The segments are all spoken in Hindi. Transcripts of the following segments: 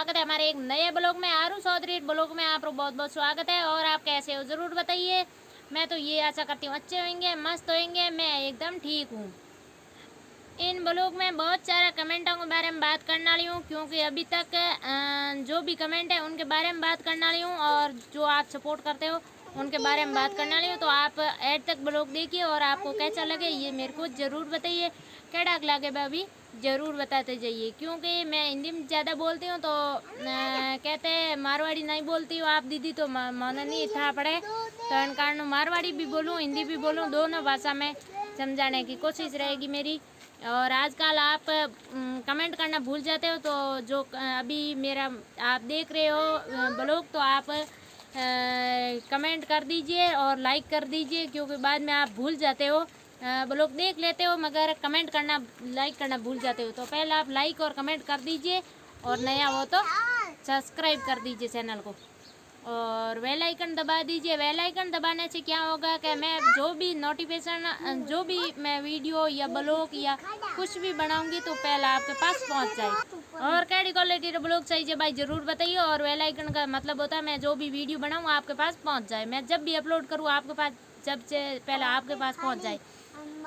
स्वागत है हमारे एक नए ब्लॉग में। आरू चौधरी ब्लॉग में आप बहुत बहुत स्वागत है। और आप कैसे हो ज़रूर बताइए। मैं तो ये आशा करती हूँ अच्छे होंगे, मस्त होंगे। मैं एकदम ठीक हूँ। इन ब्लॉग में बहुत सारा कमेंटों के बारे में बात करने वाली हूँ, क्योंकि अभी तक जो भी कमेंट है उनके बारे में बात करने वाली हूँ, और जो आप सपोर्ट करते हो उनके बारे में बात करने वाली हूँ। तो आप एड तक ब्लॉग देखिए और आपको कैसा लगे ये मेरे को ज़रूर बताइए। क्या डाक लगे भाभी ज़रूर बताते जाइए, क्योंकि मैं हिंदी में ज़्यादा बोलती हूँ तो कहते हैं मारवाड़ी नहीं बोलती हूँ आप दीदी, तो मन नहीं था पड़े, तो इन कारण मारवाड़ी भी बोलूँ हिंदी भी बोलूँ, दोनों भाषा में समझाने की कोशिश रहेगी मेरी। और आजकल आप कमेंट करना भूल जाते हो, तो जो अभी मेरा आप देख रहे हो ब्लॉग, तो आप कमेंट कर दीजिए और लाइक कर दीजिए, क्योंकि बाद में आप भूल जाते हो। ब्लॉग देख लेते हो मगर कमेंट करना लाइक करना भूल जाते हो, तो पहले आप लाइक और कमेंट कर दीजिए, और नया हो तो सब्सक्राइब कर दीजिए चैनल को, और बेल आइकन दबा दीजिए। बेल आइकन दबाने से क्या होगा कि मैं जो भी नोटिफिकेशन, जो भी मैं वीडियो या ब्लॉग या कुछ भी बनाऊंगी तो पहले आपके पास पहुंच जाए। और कैडी क्वालिटी का ब्लॉग चाहिए भाई ज़रूर बताइए। और बेल आइकन का मतलब होता है मैं जो भी वीडियो बनाऊँ आपके पास पहुँच जाए, मैं जब भी अपलोड करूँ आपके पास सबसे पहले आपके पास पहुँच जाए।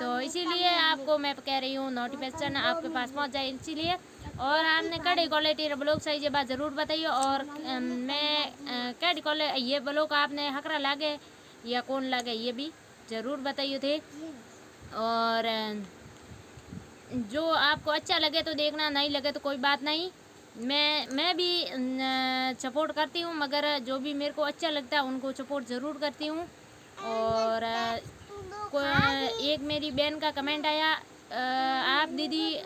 तो इसीलिए आपको मैं कह रही हूँ नोटिफिकेशन आपके पास पहुँच जाए, इसीलिए। और आपने कैडी क्वालिटी ब्लॉग चाहिए बात ज़रूर बताइए। और मैं कैडी क्वालिटी ये ब्लॉग आपने हकरा लागे या कौन लागे ये भी ज़रूर बताइए थे। और जो आपको अच्छा लगे तो देखना, नहीं लगे तो कोई बात नहीं। मैं भी सपोर्ट करती हूँ, मगर जो भी मेरे को अच्छा लगता है उनको सपोर्ट ज़रूर करती हूँ। और एक मेरी बहन का कमेंट आया, आप दीदी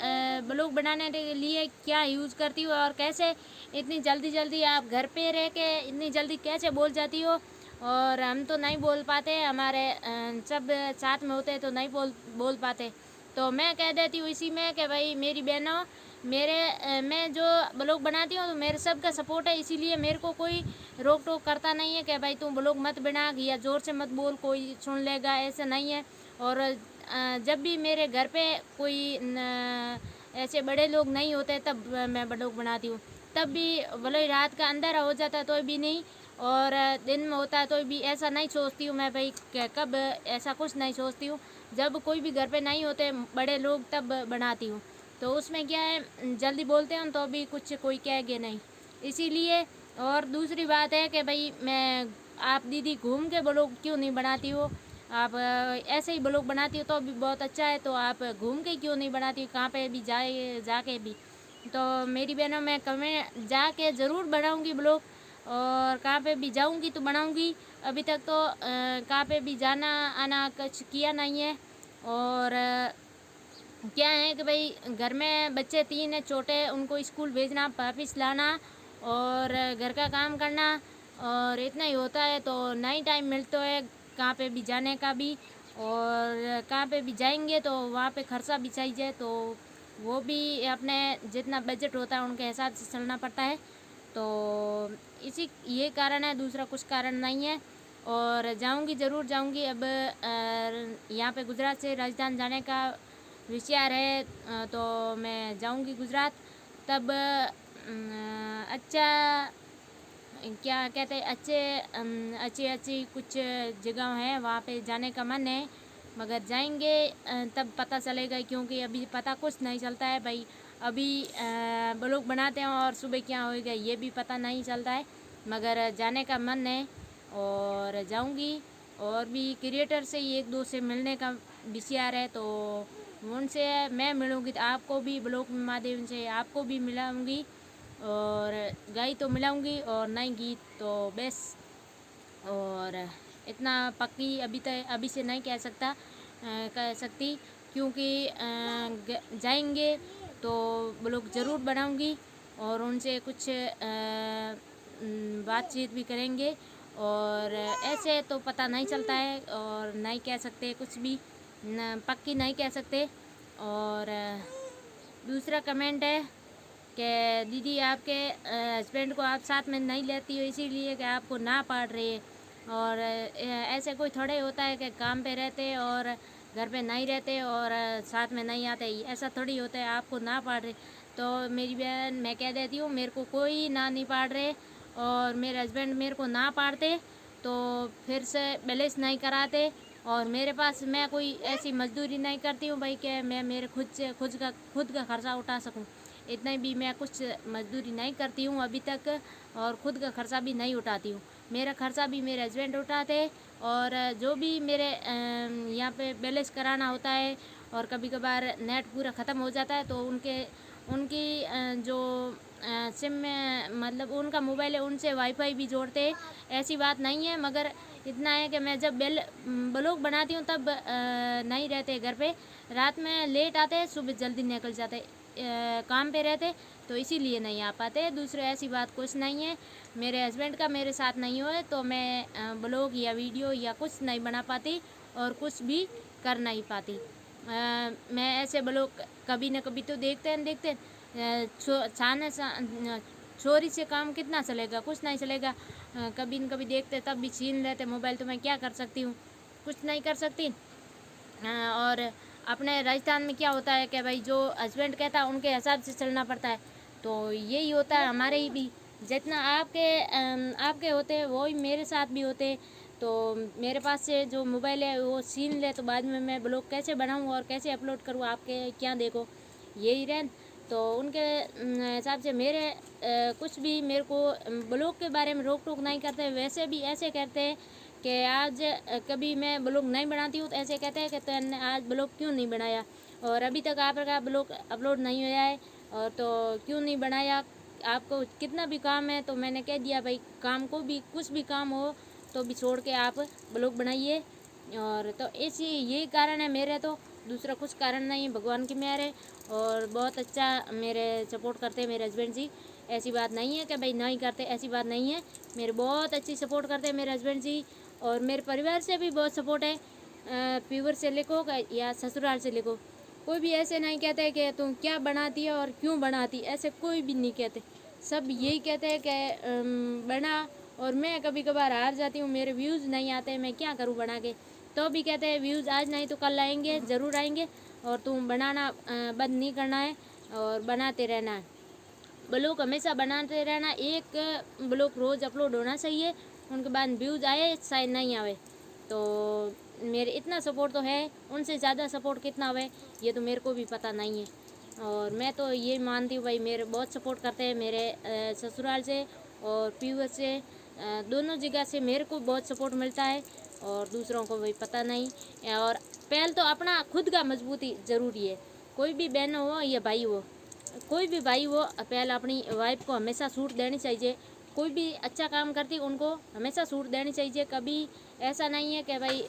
ब्लॉग बनाने के लिए क्या यूज़ करती हो, और कैसे इतनी जल्दी आप घर पे रह के इतनी जल्दी कैसे बोल जाती हो। और हम तो नहीं बोल पाते, हमारे सब साथ में होते तो नहीं बोल पाते। तो मैं कह देती हूँ इसी में कि भाई मेरी बहनों, मैं जो ब्लॉग बनाती हूँ तो मेरे सबका सपोर्ट है, इसीलिए मेरे को कोई रोक टोक करता नहीं है कि भाई तुम ब्लॉग मत बना या ज़ोर से मत बोल कोई सुन लेगा, ऐसा नहीं है। और जब भी मेरे घर पे कोई ऐसे बड़े लोग नहीं होते तब मैं ब्लॉग बनाती हूँ, तब भी भले रात का अंधेरा हो जाता है तो भी नहीं, और दिन में होता है तो भी ऐसा नहीं सोचती हूँ मैं भाई कब, ऐसा कुछ नहीं सोचती हूँ। जब कोई भी घर पे नहीं होते बड़े लोग तब बनाती हूँ, तो उसमें क्या है जल्दी बोलते हैं तो भी कुछ कोई कहेगे नहीं, इसीलिए। और दूसरी बात है कि भाई मैं आप दीदी घूम के ब्लॉग क्यों नहीं बनाती हो, आप ऐसे ही ब्लॉग बनाती हो तो भी बहुत अच्छा है, तो आप घूम के क्यों नहीं बनाती हो, कहाँ पे भी जाके भी। तो मेरी बहनों मैं कमेंट जाके ज़रूर बनाऊँगी ब्लॉग, और कहाँ पे भी जाऊँगी तो बनाऊँगी। अभी तक तो कहाँ पे भी जाना आना कुछ किया नहीं है। और क्या है कि भाई घर में बच्चे 3 है छोटे, उनको स्कूल भेजना वापस लाना और घर का काम करना, और इतना ही होता है, तो नहीं टाइम मिलता है कहाँ पे भी जाने का भी। और कहाँ पे भी जाएंगे तो वहाँ पे खर्चा भी चाहिए, तो वो भी अपने जितना बजट होता है उनके हिसाब से चलना पड़ता है। तो इसी ये कारण है, दूसरा कुछ कारण नहीं है। और जाऊंगी ज़रूर जाऊंगी। अब यहाँ पे गुजरात से राजस्थान जाने का विचार है, तो मैं जाऊंगी गुजरात। तब अच्छा क्या कहते हैं अच्छी कुछ जगह हैं वहाँ पे जाने का मन है, मगर जाएंगे तब पता चलेगा, क्योंकि अभी पता कुछ नहीं चलता है भाई। अभी ब्लॉग बनाते हैं और सुबह क्या होएगा ये भी पता नहीं चलता है, मगर जाने का मन है और जाऊंगी। और भी क्रिएटर से एक दो से मिलने का विचार है, तो उनसे मैं मिलूँगी तो आपको भी ब्लॉग के माध्यम से आपको भी मिलाऊँगी, और गाई तो मिलाऊंगी और नहीं गीत तो बेस। और इतना पक्की अभी से नहीं कह सकती, क्योंकि जाएंगे तो ब्लॉग ज़रूर बनाऊंगी और उनसे कुछ बातचीत भी करेंगे। और ऐसे तो पता नहीं चलता है और नहीं कह सकते कुछ भी, पक्की नहीं कह सकते। और दूसरा कमेंट है कि दीदी आपके हस्बैंड को आप साथ में नहीं लेती हो, इसीलिए कि आपको ना पड़ रही है। और ऐसे कोई थोड़े होता है कि काम पे रहते और घर पे नहीं रहते और साथ में नहीं आते, ऐसा थोड़ी होता है। आपको ना पाड़ रहे तो मेरी बहन मैं कह देती हूँ, मेरे को कोई ना नहीं पाड़ रहे और मेरे हस्बैंड मेरे को ना पाड़ते तो फिर से बैलेंस नहीं कराते। और मेरे पास मैं कोई ऐसी मजदूरी नहीं करती हूँ भाई कि मैं मेरे खुद का खर्चा उठा सकूँ। इतना भी मैं कुछ मजदूरी नहीं करती हूँ अभी तक और ख़ुद का खर्चा भी नहीं उठाती हूँ। मेरा खर्चा भी मेरे हस्बैंड उठाते और जो भी मेरे यहाँ पे बैलेंस कराना होता है और कभी कभार नेट पूरा ख़त्म हो जाता है तो उनकी जो सिम में मतलब उनका मोबाइल है उनसे वाईफाई भी जोड़ते। ऐसी बात नहीं है, मगर इतना है कि मैं जब ब्लॉग बनाती हूँ तब नहीं रहते घर पे, रात में लेट आते, सुबह जल्दी निकल जाते, काम पे रहते तो इसीलिए नहीं आ पाते। दूसरे ऐसी बात कुछ नहीं है। मेरे हस्बैंड का मेरे साथ नहीं हो तो मैं ब्लॉग या वीडियो या कुछ नहीं बना पाती और कुछ भी कर नहीं पाती। मैं ऐसे ब्लॉग कभी न कभी तो देखते हैं चोरी से काम कितना चलेगा, कुछ नहीं चलेगा। कभी न कभी देखते तब भी छीन लेते मोबाइल, तो मैं क्या कर सकती हूँ, कुछ नहीं कर सकती। और अपने राजस्थान में क्या होता है कि भाई जो हस्बैंड कहता है उनके हिसाब से चलना पड़ता है, तो यही होता है हमारे ही भी। जितना आपके होते हैं वही मेरे साथ भी होते। तो मेरे पास से जो मोबाइल है वो छीन ले तो बाद में मैं ब्लॉग कैसे बनाऊँ और कैसे अपलोड करूँ, आपके क्या देखो, यही रह। तो उनके हिसाब से मेरे कुछ भी मेरे को ब्लॉग के बारे में रोक टोक नहीं करते। वैसे भी ऐसे कहते हैं कि आज कभी मैं ब्लॉग नहीं बनाती हूँ तो ऐसे कहते हैं कि तूने आज ब्लॉग क्यों नहीं बनाया और अभी तक आपका ब्लॉग अपलोड नहीं हुआ है और तो क्यों नहीं बनाया, आपको कितना भी काम है। तो मैंने कह दिया भाई काम को भी कुछ भी काम हो तो भी छोड़ के आप ब्लॉग बनाइए। और तो ऐसी यही कारण है मेरे, तो दूसरा कुछ कारण नहीं है, भगवान की मेहर है। और बहुत अच्छा मेरे सपोर्ट करते हैं मेरे हस्बैंड जी। ऐसी बात नहीं है कि भाई नहीं करते, ऐसी बात नहीं है, मेरे बहुत अच्छी सपोर्ट करते हैं मेरे हस्बैंड जी। और मेरे परिवार से भी बहुत सपोर्ट है, प्यूर से लिखो या ससुराल से लिखो, कोई भी ऐसे नहीं कहते कि तुम क्या बनाती है और क्यों बनाती, ऐसे कोई भी नहीं कहते। सब यही कहते हैं कि बना। और मैं कभी कभार हार जाती हूँ, मेरे व्यूज़ नहीं आते, मैं क्या करूँ बना के, तो भी कहते हैं व्यूज़ आज नहीं तो कल आएंगे, ज़रूर आएंगे और तुम बनाना बंद नहीं करना है और बनाते रहना है। ब्लॉग हमेशा बनाते रहना, एक ब्लॉग रोज़ अपलोड होना चाहिए, उनके बाद व्यूज़ आए शायद नहीं आवे। तो मेरे इतना सपोर्ट तो है, उनसे ज़्यादा सपोर्ट कितना हुए ये तो मेरे को भी पता नहीं है। और मैं तो ये मानती हूँ भाई मेरे बहुत सपोर्ट करते हैं, मेरे ससुराल से और प्यूर से, दोनों जगह से मेरे को बहुत सपोर्ट मिलता है और दूसरों को भाई पता नहीं। और पहले तो अपना खुद का मजबूती ज़रूरी है, कोई भी बहन हो या भाई हो, कोई भी भाई वो पहले अपनी वाइफ को हमेशा छूट देनी चाहिए। कोई भी अच्छा काम करती उनको हमेशा छूट देनी चाहिए, कभी ऐसा नहीं है कि भाई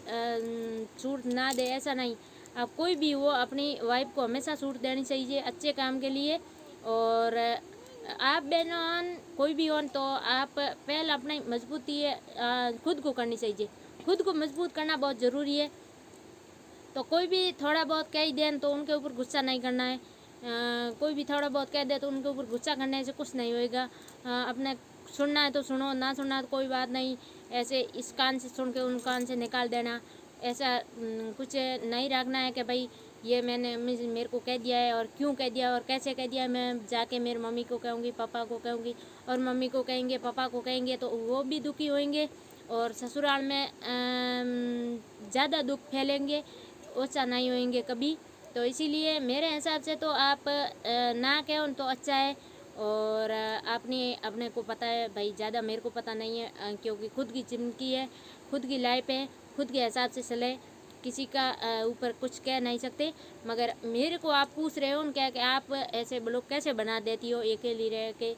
छूट ना दे, ऐसा नहीं। अब कोई भी वो अपनी वाइफ को हमेशा छूट देनी चाहिए अच्छे काम के लिए। और आप बहन कोई भी हो तो आप पहले अपनी मजबूती खुद को करनी चाहिए, खुद को मजबूत करना बहुत ज़रूरी है। तो कोई भी थोड़ा बहुत कह ही दें तो उनके ऊपर गुस्सा नहीं करना है। कोई भी थोड़ा बहुत कह दे तो उनके ऊपर गुस्सा करने से कुछ नहीं होएगा। अपने सुनना है तो सुनो, ना सुनना है तो कोई बात नहीं, ऐसे इस कान से सुन के उन कान से निकाल देना, ऐसा कुछ नहीं रखना है कि भाई ये मेरे को कह दिया है और क्यों कह दिया और कैसे कह दिया। मैं जाके मेरी मम्मी को कहूँगी, पापा को कहूँगी और मम्मी को कहेंगे, पापा को कहेंगे तो वो भी दुखी होंगे और ससुराल में ज़्यादा दुख फैलेंगे, ओछा नहीं होंगे कभी। तो इसीलिए मेरे हिसाब से तो आप ना कहो तो अच्छा है। और अपने को पता है भाई, ज़्यादा मेरे को पता नहीं है क्योंकि खुद की ज़िंदगी है, खुद की लाइफ है, खुद के हिसाब से चले, किसी का ऊपर कुछ कह नहीं सकते। मगर मेरे को आप पूछ रहे हो क्या कि आप ऐसे ब्लॉग कैसे बना देती हो अकेली रह के,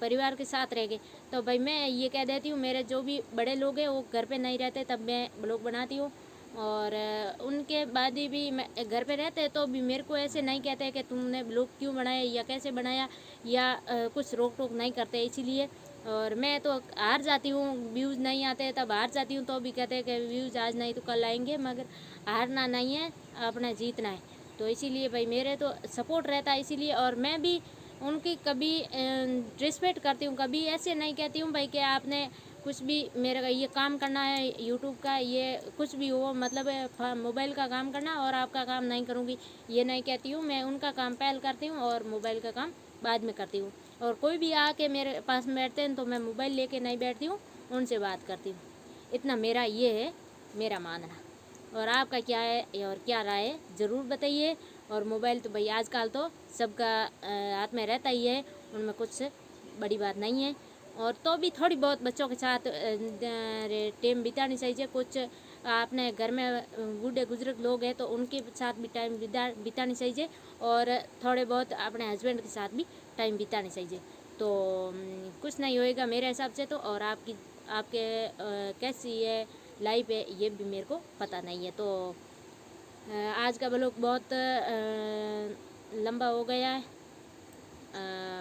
परिवार के साथ रह के, तो भाई मैं ये कह देती हूँ मेरे जो भी बड़े लोग हैं वो घर पे नहीं रहते तब मैं ब्लॉग बनाती हूँ। और उनके बाद भी मैं घर पे रहते तो भी मेरे को ऐसे नहीं कहते कि तुमने ब्लॉग क्यों बनाया या कैसे बनाया या कुछ रोक टोक नहीं करते इसीलिए। और मैं तो हार जाती हूँ, व्यूज़ नहीं आते तब हार जाती हूँ तो भी कहते हैं कि व्यूज़ आज नहीं तो कल आएंगे, मगर हारना नहीं है, अपना जीतना है। तो इसीलिए भाई मेरे तो सपोर्ट रहता है इसीलिए। और मैं भी उनकी कभी रिस्पेक्ट करती हूँ, कभी ऐसे नहीं कहती हूँ भाई कि आपने कुछ भी मेरा ये काम करना है यूट्यूब का, ये कुछ भी हो, मतलब मोबाइल का काम करना, और आपका काम नहीं करूँगी ये नहीं कहती हूँ। मैं उनका काम पहल करती हूँ और मोबाइल का काम बाद में करती हूँ। और कोई भी आके मेरे पास में बैठते हैं तो मैं मोबाइल लेके नहीं बैठती हूँ, उनसे बात करती हूँ। इतना मेरा ये है, मेरा मानना। और आपका क्या है और क्या राय है ज़रूर बताइए। और मोबाइल तो भाई आजकल तो सबका हाथ में रहता ही है, उनमें कुछ बड़ी बात नहीं है। और तो भी थोड़ी बहुत बच्चों के साथ टाइम बितानी चाहिए। कुछ अपने घर में बूढ़े बुजुर्ग लोग हैं तो उनके साथ भी टाइम बितानी चाहिए, और थोड़े बहुत अपने हस्बैंड के साथ भी टाइम बितानी चाहिए। तो कुछ नहीं होएगा मेरे हिसाब से तो। और आपके कैसी है लाइफ है ये भी मेरे को पता नहीं है। तो आज का ब्लॉग बहुत लंबा हो गया है,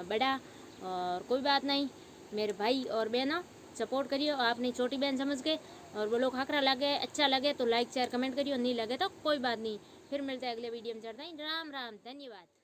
बड़ा, और कोई बात नहीं। मेरे भाई और बहना सपोर्ट करिए, और आपने छोटी बहन समझ के। और वो लोग खतरा लगे अच्छा लगे तो लाइक शेयर कमेंट करिए, और नहीं लगे तो कोई बात नहीं। फिर मिलते हैं अगले वीडियो में। चढ़ते हैं। राम राम, धन्यवाद।